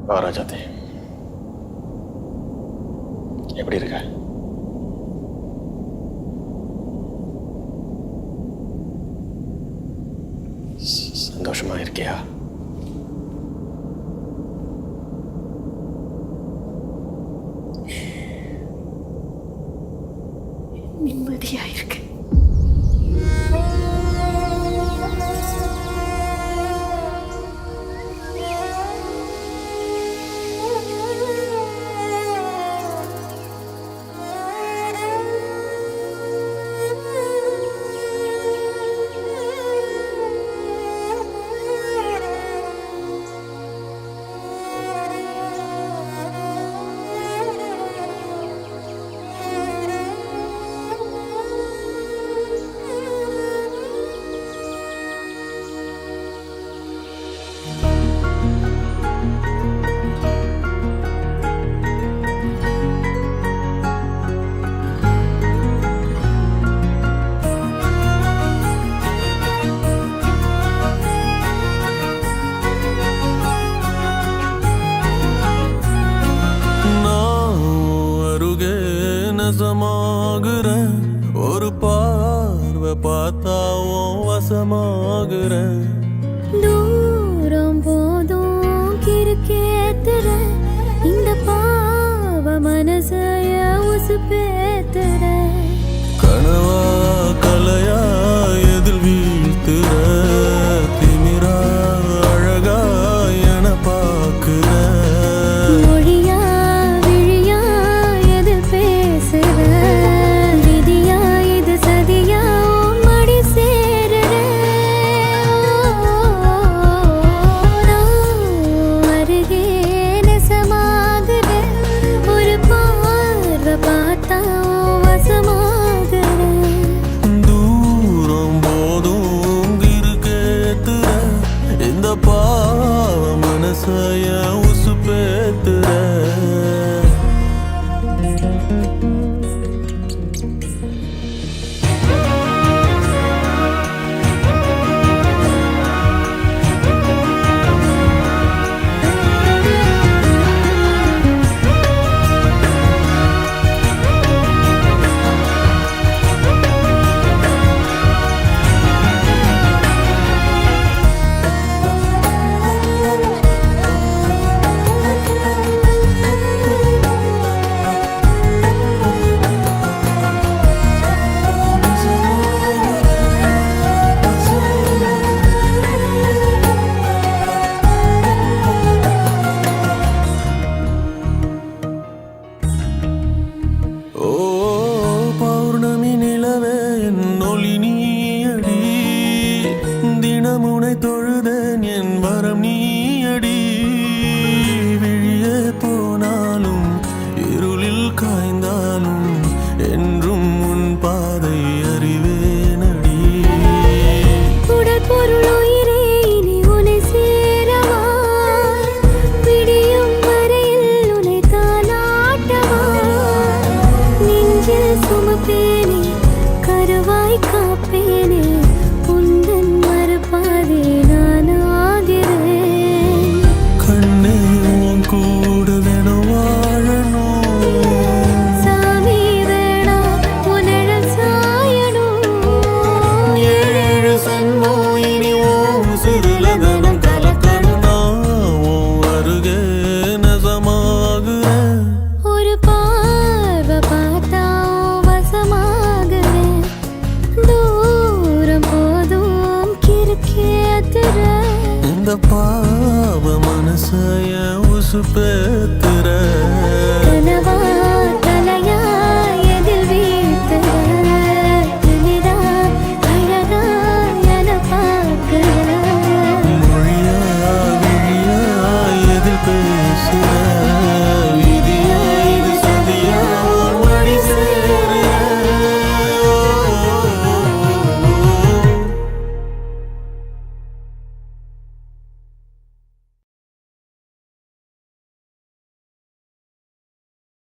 ராஜாத்தி, எப்படி இருக்க? சந்தோஷமா இருக்கியா? நிம்மதியா இருக்கு. ஒரு பார்வை பார்த்தாவும் வசமாகுற. தூரம் போதும் கிறுக்கேத்துற, இந்த பாவ மனசைய உசுப்பேத்துற. கனவா கலையா எதில் வீழ்த்துற, திமிரா அழகா என பாக்குற. மொழியா விழியா எதில் பேசுற, விதியா இது சதியா மடி சேருற. அருகே நெசமாகுற, ஒரு பார்வை பார்த்தா வசமாகுற. தூரம் போதும் இருக்கேத்துற, இந்த பாவ மனசைய உசுப்பேத்துற. ஓ பௌர்ணமி நிலவே என் ஒளி நீயடி, தினமுனை தொழுதேன் என் வரம் நீயடி. விழியே போனாலும் இருளில் காய்ந்தாலும் என்றும் உன் பாதை அறிவேனடி. உடல் பொருள் உயிரே இனி உன்னை சேரவா, விடியும் வரையில் உன்னை தாலாட்டவா. நெஞ்சில் சுமப்பேனே கருவாய் காப்பேனே, உந்தன் மறுபாதே நான் ஆகிறேன். கண்ணே உன் கூட தினம் வாழணும், சாமி வேணா உன்னழல் சாயணும். ஏழு சன்மோ இனி உன் சிறுல தினம் கலக்கணும். நான் உன் அருகே நெசமாகுறேன். ஒரு பார்வை பார்த்தா வசமாகுறேன், தூரம் போதும் கிறுக்கேத்துற. இந்த பாவ மனசைய உசுப்பேத்துற.